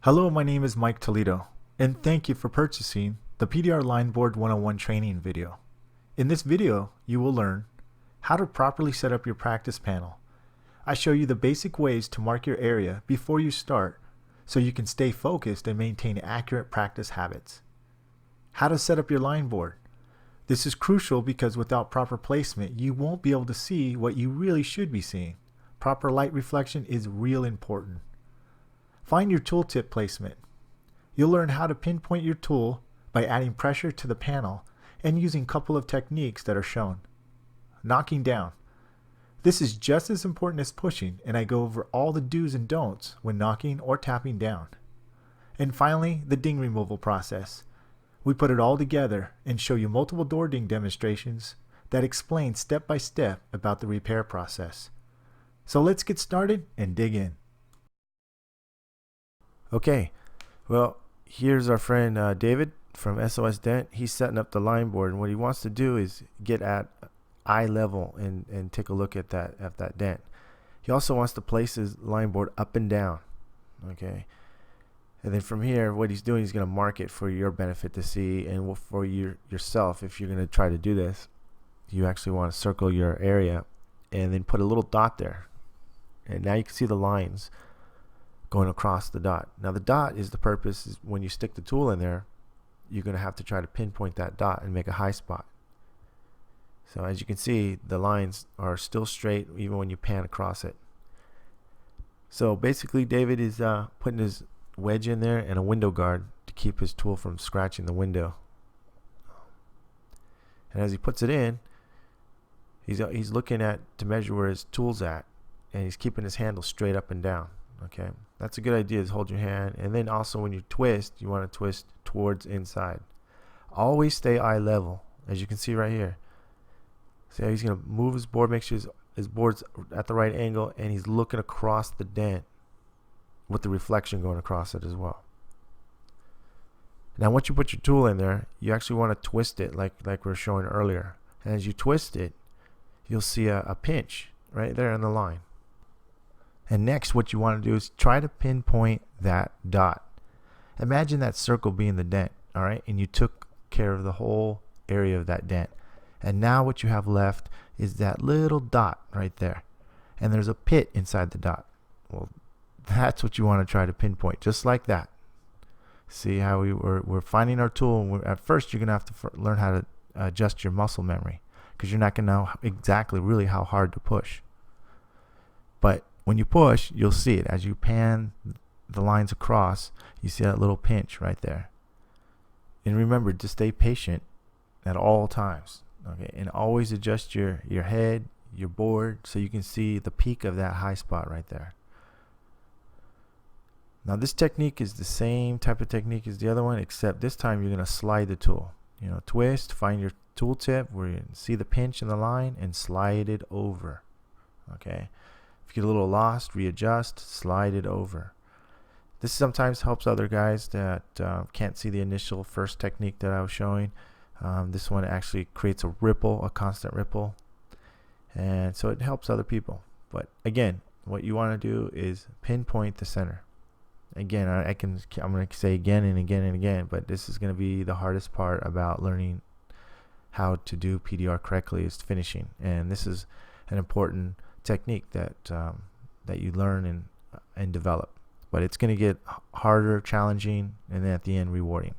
Hello, my name is Mike Toledo, and thank you for purchasing the PDR Lineboard 101 training video. In this video, you will learn how to properly set up your practice panel. I show you the basic ways to mark your area before you start so you can stay focused and maintain accurate practice habits. How to set up your line board. This is crucial because without proper placement, you won't be able to see what you really should be seeing. Proper light reflection is real important. Find your tooltip placement. You'll learn how to pinpoint your tool by adding pressure to the panel and using a couple of techniques that are shown. Knocking down. This is just as important as pushing, and I go over all the do's and don'ts when knocking or tapping down. And finally, the ding removal process. We put it all together and show you multiple door ding demonstrations that explain step by step about the repair process. So let's get started and dig in. Okay, well, here's our friend David from SOS Dent. He's setting up the line board, and what he wants to do is get at eye level and take a look at that dent. He also wants to place his line board up and down. Okay, and then from here, what he's doing, he's going to mark it for your benefit to see, and for yourself, if you're going to try to do this, you actually want to circle your area and then put a little dot there, and now you can see the lines going across the dot. Now the dot is the purpose is when you stick the tool in there, you're going to have to try to pinpoint that dot and make a high spot. So as you can see, the lines are still straight even when you pan across it. So basically David is putting his wedge in there and a window guard to keep his tool from scratching the window. And as he puts it in, he's looking to measure where his tool's at, and he's keeping his handle straight up and down. Okay, that's a good idea, is hold your hand, and then also when you twist, you want to twist towards inside. Always stay eye level, as you can see right here. So he's going to move his board, make sure his board's at the right angle, and he's looking across the dent with the reflection going across it as well. Now once you put your tool in there, you actually want to twist it like we were showing earlier, and as you twist it, you'll see a pinch right there in the line. And next, what you want to do is try to pinpoint that dot. Imagine that circle being the dent, all right? And you took care of the whole area of that dent. And now what you have left is that little dot right there. And there's a pit inside the dot. Well, that's what you want to try to pinpoint, just like that. See how we're finding our tool. And at first, you're going to have to learn how to adjust your muscle memory, because you're not going to know exactly really how hard to push. But when you push, you'll see it. As you pan the lines across, you see that little pinch right there. And remember to stay patient at all times. Okay, and always adjust your head, your board, so you can see the peak of that high spot right there. Now this technique is the same type of technique as the other one, except this time you're going to slide the tool. Twist, find your tool tip where you see the pinch in the line and slide it over. Okay. If you get a little lost, readjust, slide it over. This sometimes helps other guys that can't see the initial first technique that I was showing. This one actually creates a ripple, a constant ripple, and so it helps other people. But again, what you want to do is pinpoint the center. Again, I'm going to say again and again and again, but this is going to be the hardest part about learning how to do PDR correctly, is finishing, and this is an important technique that you learn and develop. But it's going to get harder, challenging, and then at the end rewarding.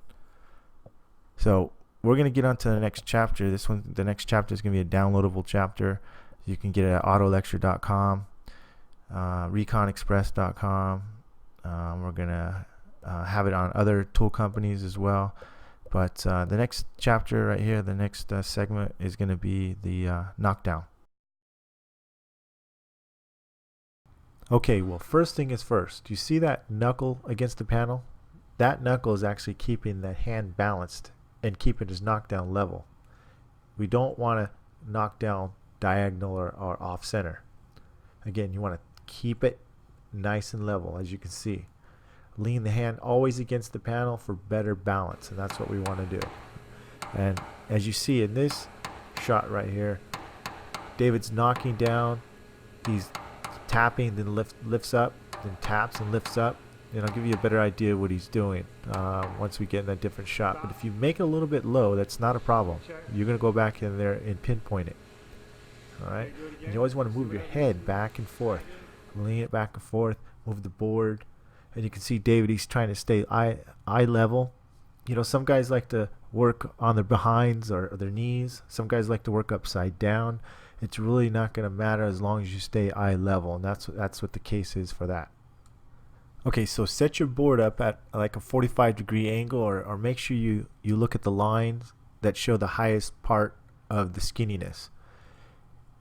So we're going to get on to the next chapter. The next chapter is going to be a downloadable chapter. You can get it at autolecture.com, reconexpress.com. We're going to have it on other tool companies as well. But the next chapter right here, the next segment, is going to be the knockdown. Okay, well, first thing is first. You see that knuckle against the panel? That knuckle is actually keeping the hand balanced and keeping his knockdown level. We don't want to knock down diagonal or off center. Again, you want to keep it nice and level, as you can see. Lean the hand always against the panel for better balance, and that's what we want to do. And as you see in this shot right here, David's knocking down, he's tapping, then lifts up, then taps and lifts up. and I'll give you a better idea what he's doing once we get in a different shot. But if you make it a little bit low, that's not a problem. You're going to go back in there and pinpoint it. All right, and you always want to move your head back and forth, lean it back and forth, move the board, and you can see David, he's trying to stay eye level. You know, some guys like to work on their behinds or their knees. Some guys like to work upside down. It's really not going to matter as long as you stay eye level, and that's what the case is for that. Okay, so set your board up at like a 45-degree angle, or make sure you look at the lines that show the highest part of the skinniness.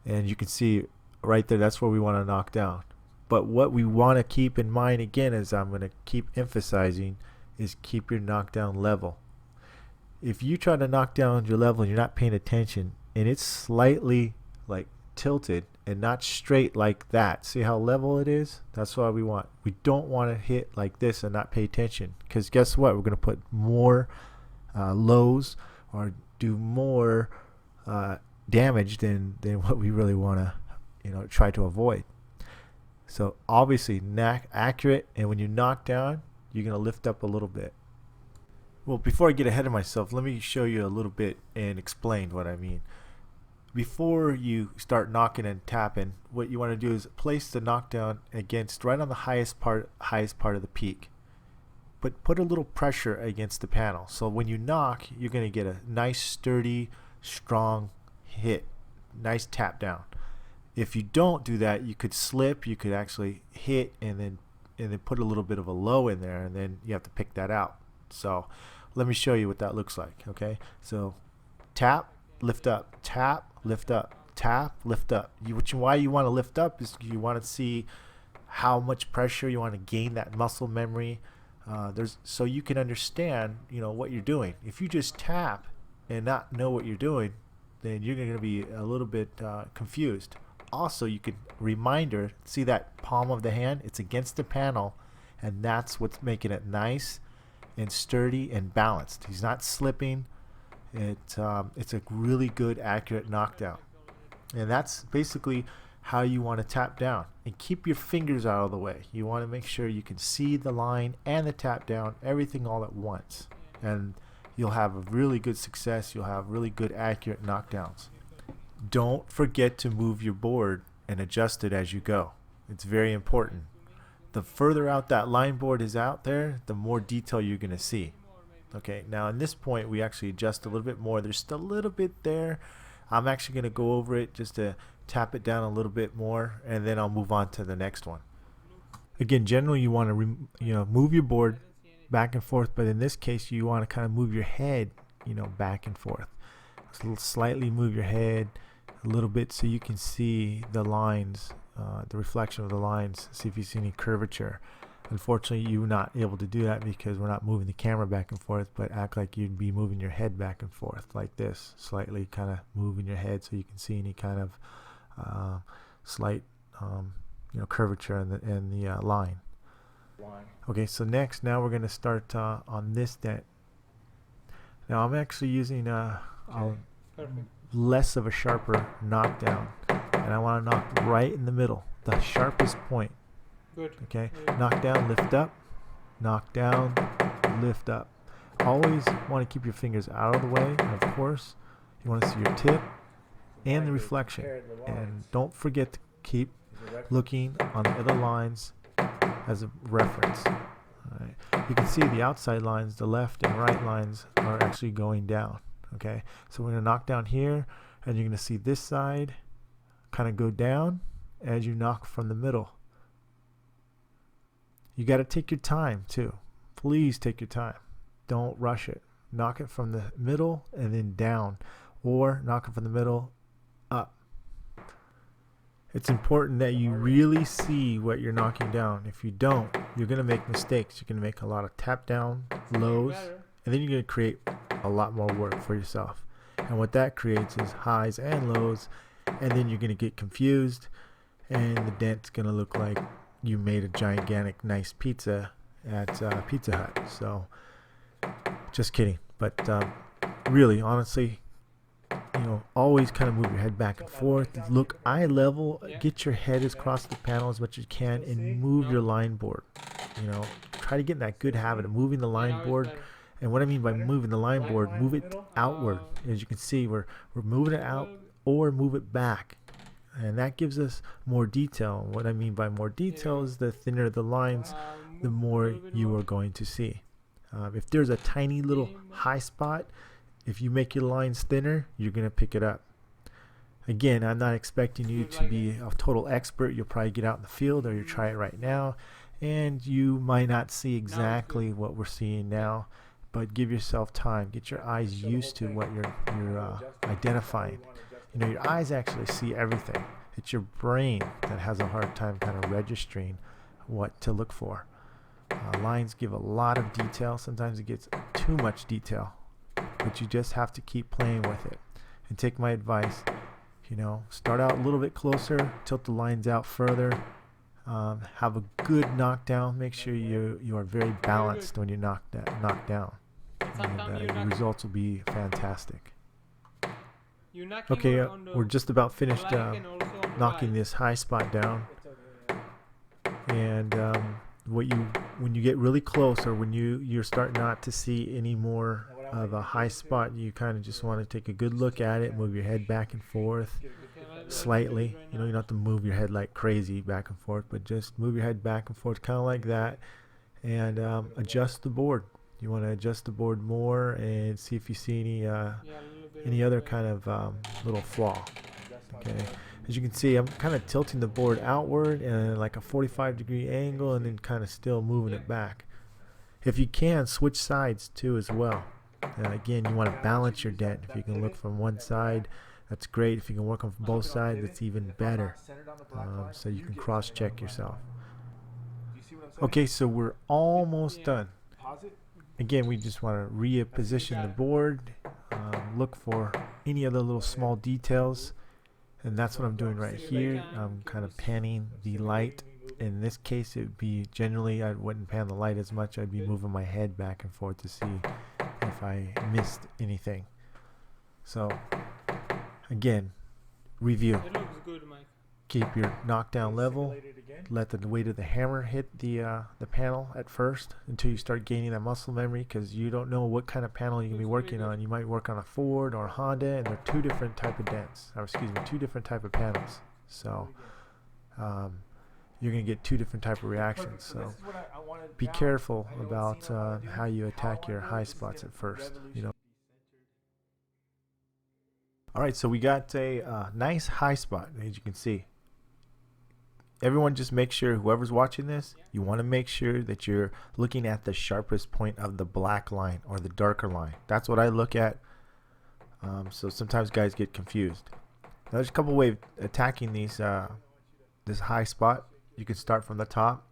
And you can see right there, that's where we want to knock down. But what we want to keep in mind, again, as I'm going to keep emphasizing, is keep your knockdown level. If you try to knock down your level and you're not paying attention, and it's slightly like tilted and not straight like that, see how level it is? That's what we want. We don't want to hit like this and not pay attention, because guess what? We're going to put more lows or do more damage than what we really want to try to avoid. So obviously accurate, and when you knock down, you're going to lift up a little bit. Well, before I get ahead of myself, let me show you a little bit and explain what I mean. Before you start knocking and tapping, what you want to do is place the knockdown against right on the highest part of the peak. But put a little pressure against the panel. So when you knock, you're going to get a nice, sturdy, strong hit. Nice tap down. If you don't do that, you could slip, you could actually hit and then put a little bit of a low in there, and then you have to pick that out. So let me show you what that looks like. Okay, so tap, lift up, tap, lift up, tap, lift up. Why you want to lift up is you want to see how much pressure, you want to gain that muscle memory. So you can understand what you're doing. If you just tap and not know what you're doing, then you're going to be a little bit confused. Also, you can see that palm of the hand, it's against the panel, and that's what's making it nice and sturdy and balanced. He's not slipping. It's a really good, accurate knockdown. And that's basically how you want to tap down. And keep your fingers out of the way. You want to make sure you can see the line and the tap down, everything all at once. And you'll have a really good success. You'll have really good, accurate knockdowns. Don't forget to move your board and adjust it as you go. It's very important. The further out that line board is out there, the more detail you're going to see. Okay, now in this point, we actually adjust a little bit more. There's still a little bit there. I'm actually going to go over it just to tap it down a little bit more, and then I'll move on to the next one. Again, generally you want to move your board back and forth, but in this case, you want to kind of move your head, back and forth. So slightly move your head a little bit so you can see the lines, the reflection of the lines, see if you see any curvature. Unfortunately, you're not able to do that because we're not moving the camera back and forth, but act like you'd be moving your head back and forth like this, slightly kind of moving your head so you can see any kind of slight curvature in the line. Okay, so now we're going to start on this dent. Now I'm actually using less of a sharper knockdown, and I want to knock right in the middle, the sharpest point. Good. Okay, knock down, lift up, knock down, lift up. Always want to keep your fingers out of the way, and of course you want to see your tip and the reflection, and don't forget to keep looking on the other lines as a reference. All right. You can see the outside lines, the left and right lines, are actually going down. Okay, so we're going to knock down here, and you're going to see this side kind of go down as you knock from the middle. You got to take your time too. Please take your time. Don't rush it. Knock it from the middle and then down, or knock it from the middle up. It's important that you really see what you're knocking down. If you don't, you're going to make mistakes. You're going to make a lot of tap down, lows, and then you're going to create a lot more work for yourself. And what that creates is highs and lows, and then you're going to get confused, and the dent's going to look like you made a gigantic nice pizza at Pizza Hut. So just kidding. But really, honestly, always kind of move your head back and forth. Look eye level. Get your head across the panel as much as you can, and move your line board. try to get in that good habit of moving the line board. And what I mean by moving the line board, move it outward. As you can see, we're moving it out or move it back. And that gives us more detail. What I mean by more detail is the thinner the lines, the more you are going to see. If there's a tiny little high spot, if you make your lines thinner, you're going to pick it up. Again, I'm not expecting you to be a total expert. You'll probably get out in the field or you try it right now, and you might not see exactly what we're seeing now, but give yourself time. Get your eyes used to what you're identifying. You know, your eyes actually see everything. It's your brain that has a hard time kind of registering what to look for. Lines give a lot of detail. Sometimes it gets too much detail, but you just have to keep playing with it. And take my advice, you know, start out a little bit closer, tilt the lines out further, have a good knockdown. Make sure you are very balanced when you knock down, and the results will be fantastic. Okay, we're just about finished knocking this high spot down, and when you get really close, or when you're starting not to see any more of a high spot, you kind of just want to take a good look at it, move your head back and forth slightly. You know, you don't have to move your head like crazy back and forth, but just move your head back and forth kind of like that, and adjust the board. You want to adjust the board more and see if you see any other kind of little flaw. Okay, as you can see, I'm kind of tilting the board outward and like a 45-degree angle, and then kind of still moving it back. If you can, switch sides too as well. Again, you want to balance your dent. If you can look from one side, that's great. If you can work on both sides, it's even better. So you can cross-check yourself. Okay, so we're almost done. Again, we just want to reposition the board, look for any other little small details, and that's what I'm doing right here. I'm kind of panning the light. In this case, it would be generally I wouldn't pan the light as much. I'd be moving my head back and forth to see if I missed anything. So again, review. It looks good, Mike. Keep your knockdown level. Let the weight of the hammer hit the panel at first until you start gaining that muscle memory, because you don't know what kind of panel you're going to be working on. You might work on a Ford or a Honda, and they're two different type of dents. Or excuse me, two different type of panels. So you're going to get two different type of reactions. So be careful about how you attack your high spots at first. You know. All right, so we got a nice high spot, as you can see. Everyone just make sure, whoever's watching this, you want to make sure that you're looking at the sharpest point of the black line or the darker line. That's what I look at. So sometimes guys get confused. Now, there's a couple ways of attacking these this high spot. You can start from the top.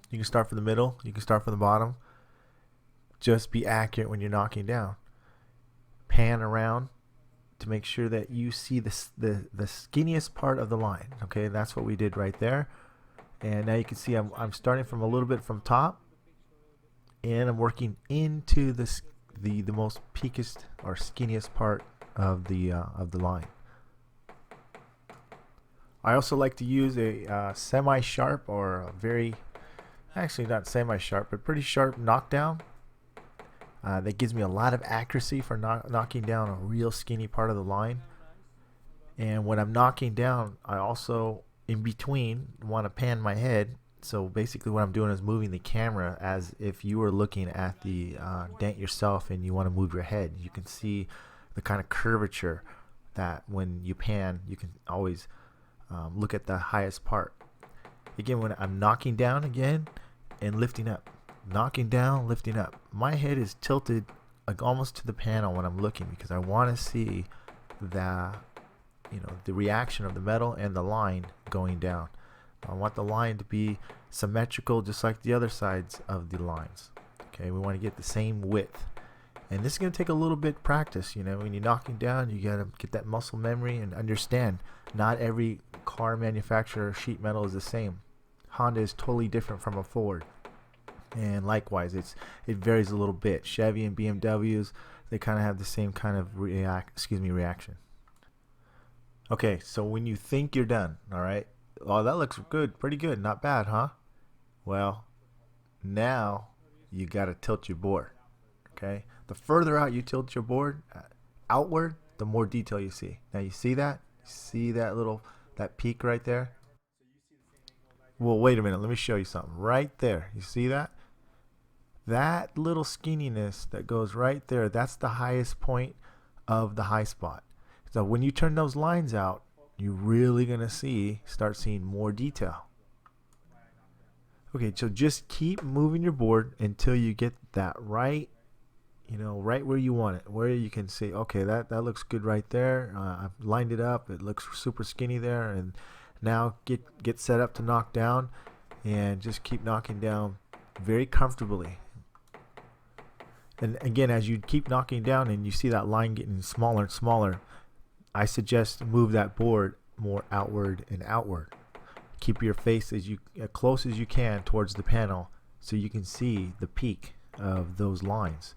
You can start from the middle. You can start from the bottom. Just be accurate when you're knocking down. Pan around to make sure that you see the skinniest part of the line. Okay, that's what we did right there. And now you can see I'm starting from a little bit from top, and I'm working into the most peakest or skinniest part of the line. I also like to use a semi-sharp or a very, actually not semi-sharp, but pretty sharp knockdown. That gives me a lot of accuracy for knocking down a real skinny part of the line. And when I'm knocking down, I also, in between, want to pan my head. So basically what I'm doing is moving the camera as if you were looking at the dent yourself and you want to move your head. You can see the kind of curvature that when you pan, you can always look at the highest part. Again, when I'm knocking down again and lifting up. Knocking down, lifting up. My head is tilted like almost to the panel when I'm looking, because I want to see the reaction of the metal and the line going down. I want the line to be symmetrical, just like the other sides of the lines. Okay, we want to get the same width, and this is going to take a little bit of practice. You know, when you're knocking down, you got to get that muscle memory and understand. Not every car manufacturer sheet metal is the same. Honda is totally different from a Ford. And likewise, it varies a little bit. Chevy and BMWs, they kind of have the same kind of reaction. Okay, so when you think you're done, all right, oh, that looks good, pretty good, not bad, huh? Well, Now you got to tilt your board. Okay, the further out you tilt your board outward, the more detail you see. Now you see that? See that peak right there? Well, wait a minute. Let me show you something. Right there. You see that? That little skinniness that goes right there, that's the highest point of the high spot. So when you turn those lines out, you're really going to start seeing more detail. Okay, so just keep moving your board until you get that right, right where you want it, where you can see, okay, that looks good right there. I've lined it up. It looks super skinny there. And now get set up to knock down, and just keep knocking down very comfortably. And again, as you keep knocking down and you see that line getting smaller and smaller, I suggest move that board more outward and outward. Keep your face as close as you can towards the panel so you can see the peak of those lines.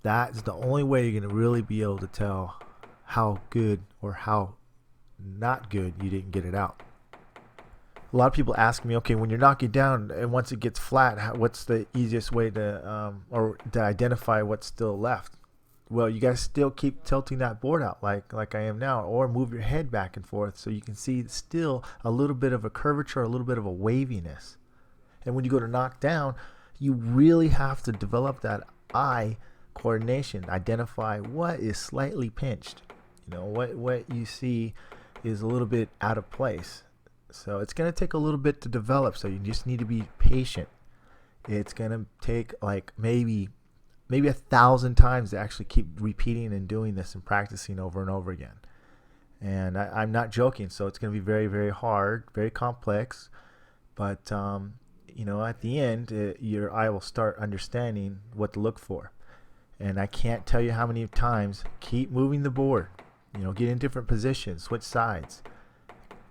That's the only way you're going to really be able to tell how good or how not good you didn't get it out. A lot of people ask me, okay, when you're knocking down and once it gets flat, what's the easiest way to identify what's still left? Well, you guys still keep tilting that board out like I am now, or move your head back and forth so you can see still a little bit of a curvature, a little bit of a waviness. And when you go to knock down, you really have to develop that eye coordination, identify what is slightly pinched. What you see is a little bit out of place. So it's going to take a little bit to develop, so you just need to be patient. It's going to take like maybe 1,000 times to actually keep repeating and doing this and practicing over and over again. And I'm not joking. So it's going to be very, very hard, very complex. But, at the end, your eye will start understanding what to look for. And I can't tell you how many times, keep moving the board. Get in different positions, switch sides.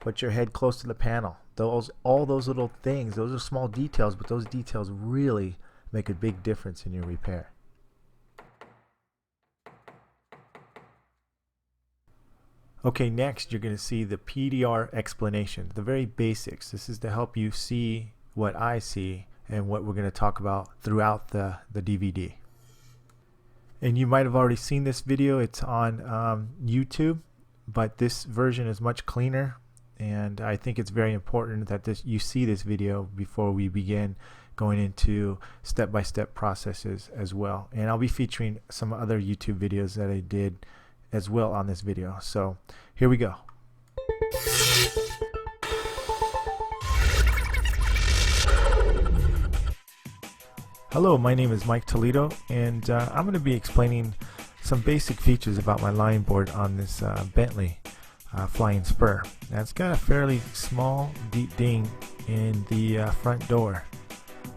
Put your head close to the panel. All those little things, those are small details, but those details really make a big difference in your repair. Okay, next you're going to see the PDR explanation, the very basics. This is to help you see what I see and what we're going to talk about throughout the DVD. And you might have already seen this video. It's on YouTube, but this version is much cleaner. And I think it's very important that you see this video before we begin going into step-by-step processes as well. And I'll be featuring some other YouTube videos that I did as well on this video. So here we go. Hello, my name is Mike Toledo, and I'm going to be explaining some basic features about my line board on this Bentley Flying Spur. Now it's got a fairly small deep ding in the front door,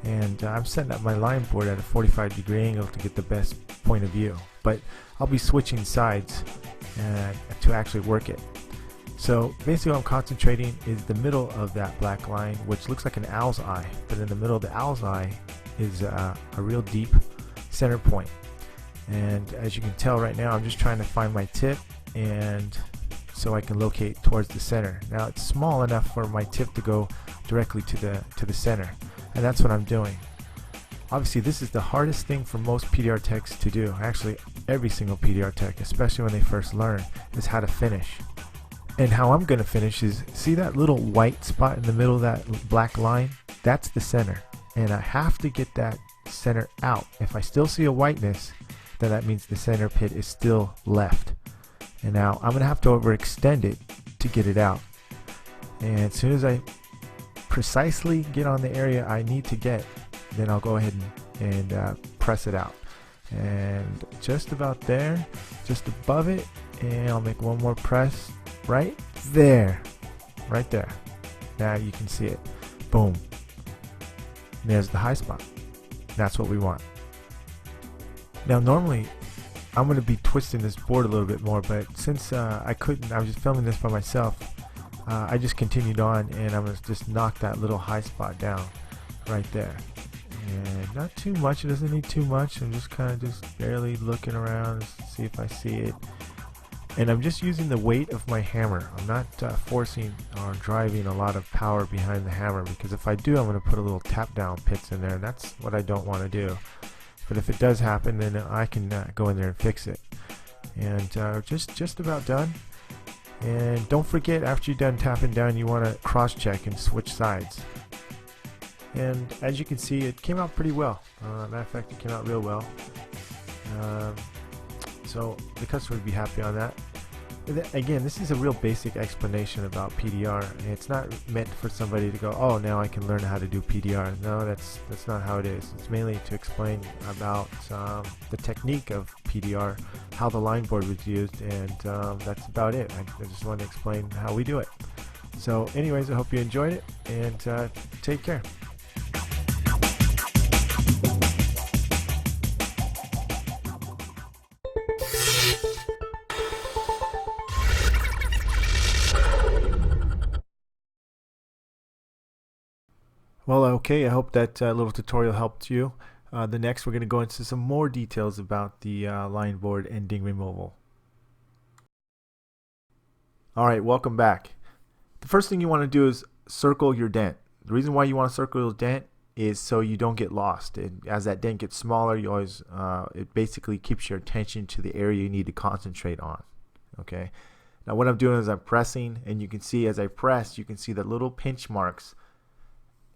and I'm setting up my line board at a 45-degree angle to get the best point of view, but I'll be switching sides to actually work it. So basically what I'm concentrating is the middle of that black line, which looks like an owl's eye, but in the middle of the owl's eye is a real deep center point. And as you can tell right now, I'm just trying to find my tip, and so I can locate towards the center. Now it's small enough for my tip to go directly to the center, and that's what I'm doing. Obviously this is the hardest thing for most PDR techs to do. Actually every single PDR tech, especially when they first learn, is how to finish. And how I'm going to finish is, see that little white spot in the middle of that black line? That's the center, and I have to get that center out. If I still see a whiteness, then that means the center pit is still left. And now I'm going to have to overextend it to get it out. And as soon as I precisely get on the area I need to get, then I'll go ahead and press it out. And just about there, just above it, and I'll make one more press right there. Right there. Now you can see it. Boom. There's the high spot. That's what we want. Now normally I'm going to be twisting this board a little bit more, but since I was just filming this by myself, I just continued on, and I'm going to just knock that little high spot down right there. And not too much, it doesn't need too much. I'm just kind of just barely looking around to see if I see it. And I'm just using the weight of my hammer. I'm not forcing or driving a lot of power behind the hammer, because if I do, I'm going to put a little tap down pits in there, and that's what I don't want to do. But if it does happen, then I can go in there and fix it. And just about done. And don't forget, after you're done tapping down, you want to cross check and switch sides. And as you can see, it came out pretty well. Matter of fact, it came out real well. So the customer would be happy on that. Again, this is a real basic explanation about PDR. It's not meant for somebody to go, oh, now I can learn how to do PDR. No, that's not how it is. It's mainly to explain about the technique of PDR, how the line board was used, and that's about it. I just want to explain how we do it. So anyways, I hope you enjoyed it, and take care. Well, okay, I hope that little tutorial helped you. The next, we're going to go into some more details about the line board and ding removal. Alright, welcome back. The first thing you want to do is circle your dent. The reason why you want to circle your dent is so you don't get lost. And as that dent gets smaller, you always it basically keeps your attention to the area you need to concentrate on. Okay. Now what I'm doing is I'm pressing, and you can see as I press, you can see the little pinch marks,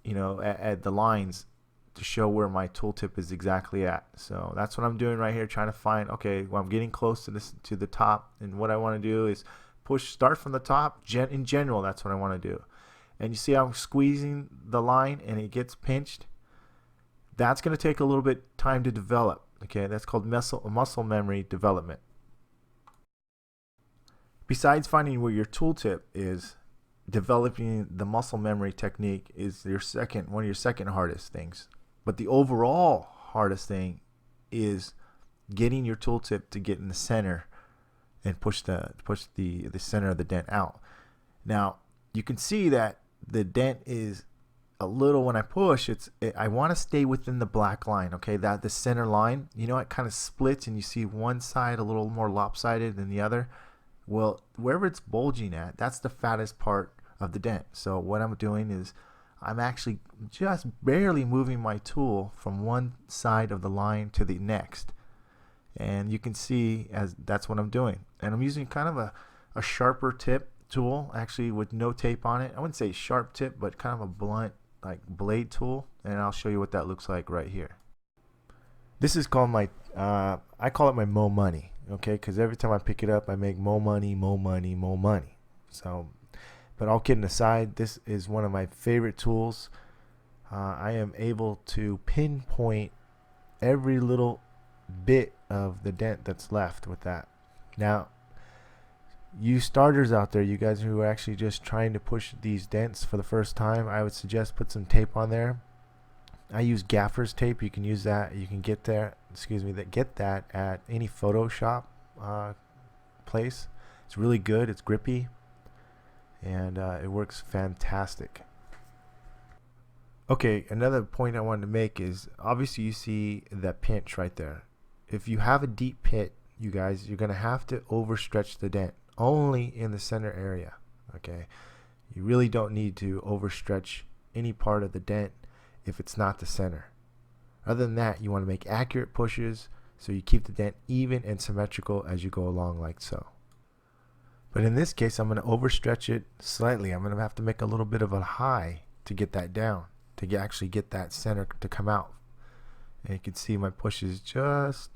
you know, at the lines to show where my tooltip is exactly at. So that's what I'm doing right here, trying to find, okay, well, I'm getting close to this, to the top, and what I want to do is start from the top. In general, that's what I want to do. And you see I'm squeezing the line and it gets pinched. That's going to take a little bit time to develop. Okay, that's called muscle memory development. Besides finding where your tooltip is, developing the muscle memory technique is one of your second hardest things. But the overall hardest thing is getting your tooltip to get in the center and push the center of the dent out. Now you can see that the dent is a little, when I push, I want to stay within the black line. Okay, that the center line, you know, it kind of splits and you see one side a little more lopsided than the other. Well, wherever it's bulging at, that's the fattest part of the dent. So what I'm doing is I'm actually just barely moving my tool from one side of the line to the next, and you can see as that's what I'm doing. And I'm using kind of a sharper tip tool, actually, with no tape on it. I wouldn't say sharp tip, but kind of a blunt, like blade tool, and I'll show you what that looks like right here. This is called my I call it my Mo Money, okay, because every time I pick it up I make Mo Money, Mo Money, Mo Money. So, but all kidding aside, this is one of my favorite tools. I am able to pinpoint every little bit of the dent that's left with that. Now, you starters out there, you guys who are actually just trying to push these dents for the first time, I would suggest put some tape on there. I use gaffer's tape. You can use that. You can get that at any Photoshop place. It's really good. It's grippy, and it works fantastic. Okay, another point I wanted to make is, obviously you see that pinch right there. If you have a deep pit, you guys, you're going to have to overstretch the dent only in the center area. Okay, you really don't need to overstretch any part of the dent if it's not the center. Other than that, you want to make accurate pushes so you keep the dent even and symmetrical as you go along, like so. But in this case, I'm going to overstretch it slightly. I'm going to have to make a little bit of a high to get that down, to actually get that center to come out. And you can see my push is just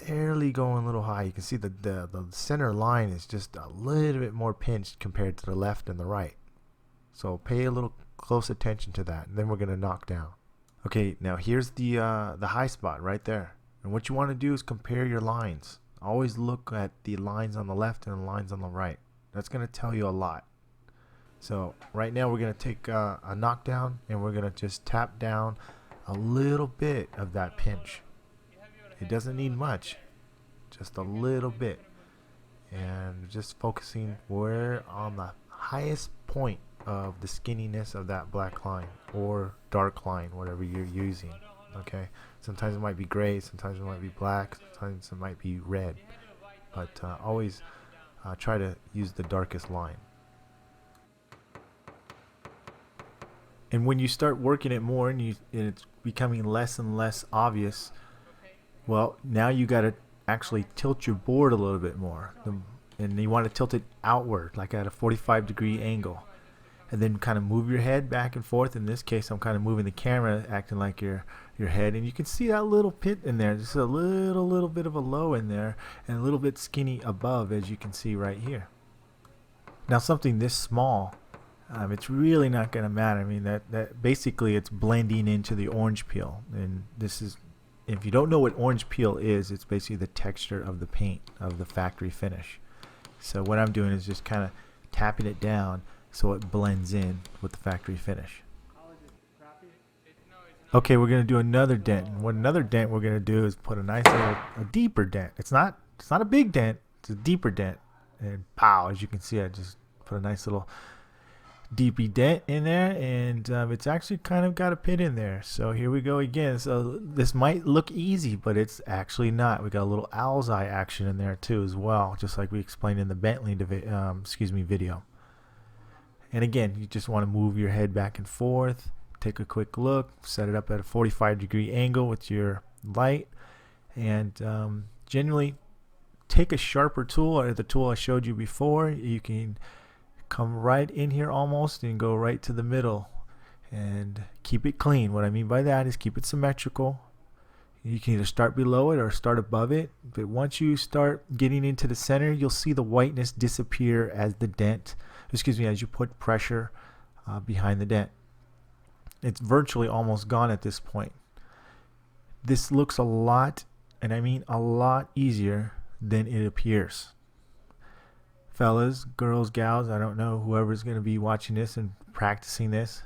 barely going a little high. You can see the center line is just a little bit more pinched compared to the left and the right. So pay a little close attention to that, and then we're going to knock down. Okay, now here's the high spot right there. And what you want to do is compare your lines. Always look at the lines on the left and the lines on the right. That's going to tell you a lot. So right now we're going to take a knockdown, and we're going to just tap down a little bit of that pinch. It doesn't need much, just a little bit. And just focusing where on the highest point of the skinniness of that black line or dark line, whatever you're using. Okay, sometimes it might be gray, sometimes it might be black, sometimes it might be red. but always try to use the darkest line. And when you start working it more and it's becoming less and less obvious, well, now you got to actually tilt your board a little bit more. And you want to tilt it outward, like at a 45-degree angle. And then kind of move your head back and forth. In this case, I'm kind of moving the camera, acting like your head. And you can see that little pit in there. Just a little bit of a low in there. And a little bit skinny above, as you can see right here. Now, something this small, it's really not going to matter. I mean, that basically it's blending into the orange peel. And this is, if you don't know what orange peel is, it's basically the texture of the paint of the factory finish. So what I'm doing is just kind of tapping it down so it blends in with the factory finish. Okay, we're going to do another dent. And what another dent we're going to do is put a nice little, a deeper dent. It's not a big dent, it's a deeper dent. And pow, as you can see, I just put a nice little deepy dent in there, and it's actually kind of got a pit in there. So here we go again. So this might look easy, but it's actually not. We got a little owl's eye action in there too as well, just like we explained in the Bentley video. And again, you just want to move your head back and forth, take a quick look, set it up at a 45-degree angle with your light, and generally take a sharper tool, or the tool I showed you before. You can come right in here almost and go right to the middle and keep it clean. What I mean by that is keep it symmetrical. You can either start below it or start above it, but once you start getting into the center, you'll see the whiteness disappear as the dent, as you put pressure behind the dent. It's virtually almost gone at this point. This looks a lot, and I mean a lot, easier than it appears. Fellas, girls, gals, I don't know, whoever's going to be watching this and practicing this,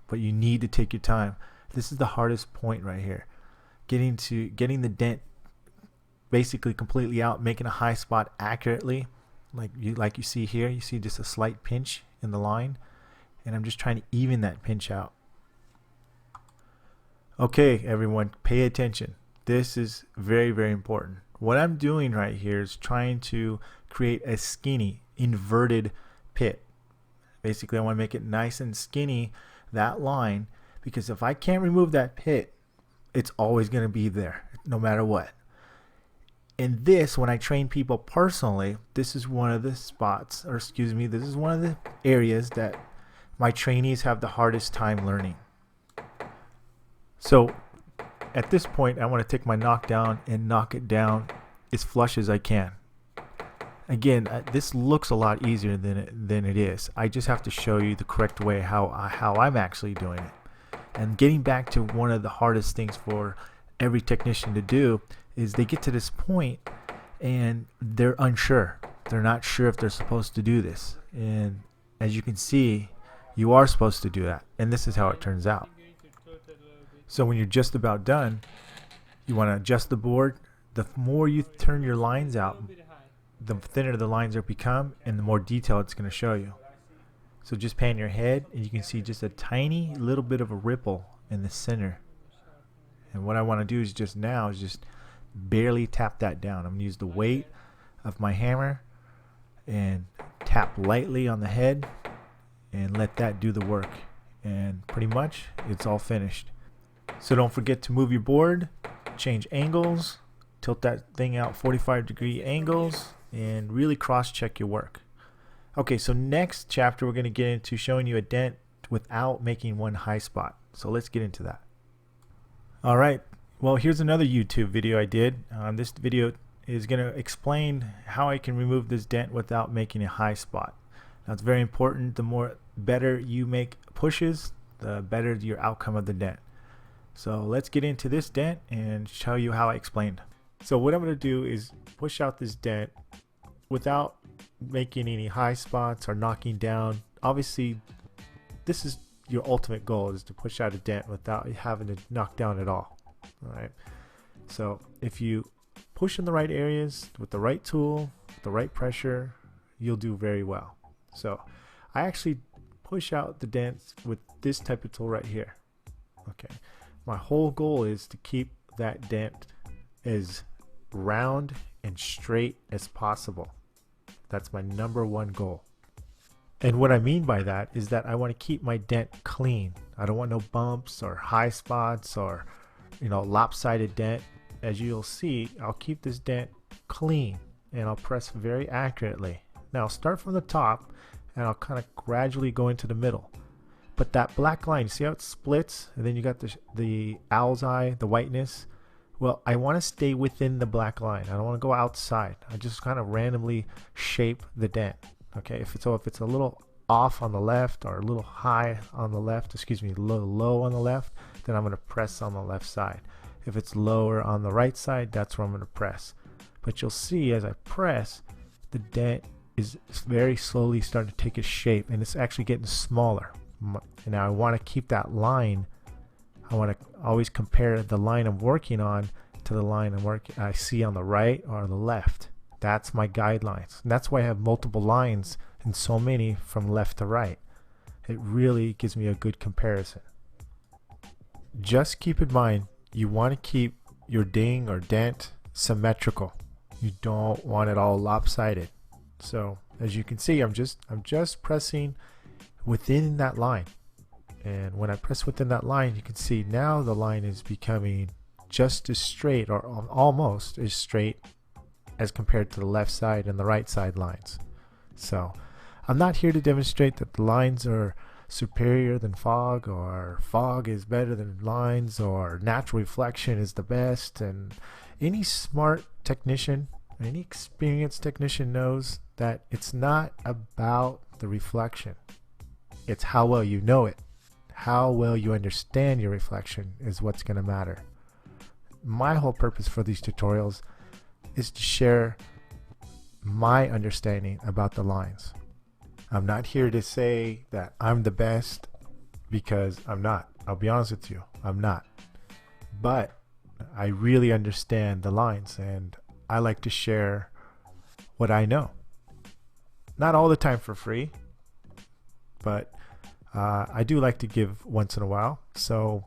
but you need to take your time. This is the hardest point right here. Getting the dent basically completely out, making a high spot accurately, like you see here. You see just a slight pinch in the line, and I'm just trying to even that pinch out. Okay, everyone, pay attention. This is very, very important. What I'm doing right here is trying to create a skinny, inverted pit. Basically, I want to make it nice and skinny, that line, because if I can't remove that pit, it's always going to be there, no matter what. And this, when I train people personally, this is one of the spots, or excuse me, this is one of the areas that my trainees have the hardest time learning. So at this point, I want to take my knockdown and knock it down as flush as I can. Again, this looks a lot easier than it is. I just have to show you the correct way how I'm actually doing it. And getting back to one of the hardest things for every technician to do is they get to this point and they're unsure. They're not sure if they're supposed to do this. And as you can see, you are supposed to do that. And this is how it turns out. So when you're just about done, you want to adjust the board. The more you turn your lines out, the thinner the lines are become, and the more detail it's going to show you. So just pan your head, and you can see just a tiny little bit of a ripple in the center. And what I want to do is just barely tap that down. I'm going to use the weight of my hammer and tap lightly on the head and let that do the work. And pretty much it's all finished. So don't forget to move your board, change angles, tilt that thing out 45-degree angles, and really cross-check your work. Okay, so next chapter we're going to get into showing you a dent without making one high spot. So let's get into that. All right, well, here's another YouTube video I did. This video is going to explain how I can remove this dent without making a high spot. Now, it's very important. The better you make pushes, the better your outcome of the dent. So let's get into this dent and show you how I explained. So what I'm going to do is push out this dent without making any high spots or knocking down. Obviously, this is your ultimate goal, is to push out a dent without having to knock down at all. All right. So if you push in the right areas with the right tool, with the right pressure, you'll do very well. So I actually push out the dents with this type of tool right here. Okay. My whole goal is to keep that dent as round and straight as possible. That's my number one goal. And what I mean by that is that I want to keep my dent clean. I don't want no bumps or high spots or, lopsided dent. As you'll see, I'll keep this dent clean and I'll press very accurately. Now I'll start from the top and I'll kind of gradually go into the middle. But that black line, see how it splits? And then you got the owl's eye, the whiteness. Well, I want to stay within the black line. I don't want to go outside. I just kind of randomly shape the dent. Okay, if it's a little off on the left or a little high on the left, low on the left, then I'm going to press on the left side. If it's lower on the right side, that's where I'm going to press. But you'll see as I press, the dent is very slowly starting to take its shape and it's actually getting smaller. And now I want to keep that line. I want to always compare the line I'm working on to the line I see on the right or the left. That's my guidelines. And that's why I have multiple lines and so many from left to right. It really gives me a good comparison. Just keep in mind, you want to keep your ding or dent symmetrical. You don't want it all lopsided. So as you can see, I'm just pressing within that line. And when I press within that line, you can see now the line is becoming just as straight or almost as straight as compared to the left side and the right side lines. So I'm not here to demonstrate that the lines are superior than fog or fog is better than lines or natural reflection is the best. And any smart technician, any experienced technician knows that it's not about the reflection. It's how well you know it. How well you understand your reflection is what's going to matter. My whole purpose for these tutorials is to share my understanding about the lines. I'm not here to say that I'm the best because I'm not. I'll be honest with you, I'm not. But I really understand the lines and I like to share what I know. Not all the time for free, but I do like to give once in a while. So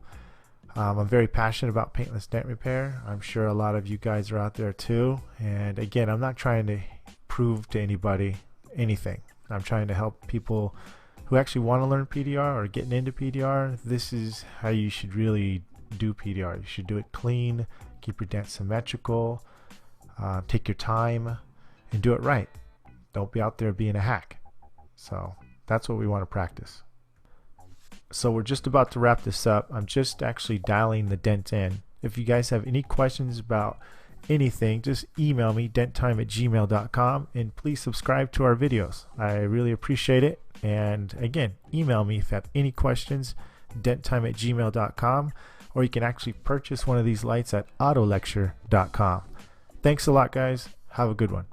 I'm very passionate about paintless dent repair. I'm sure a lot of you guys are out there too. And again, I'm not trying to prove to anybody anything. I'm trying to help people who actually want to learn PDR or getting into PDR. This is how you should really do PDR. You should do it clean, keep your dent symmetrical, take your time, and do it right. Don't be out there being a hack. So that's what we want to practice. So we're just about to wrap this up. I'm just actually dialing the dent in. If you guys have any questions about anything, just email me, denttime@gmail.com, and please subscribe to our videos. I really appreciate it. And again, email me if you have any questions, denttime@gmail.com, or you can actually purchase one of these lights at autolecture.com. Thanks a lot, guys. Have a good one.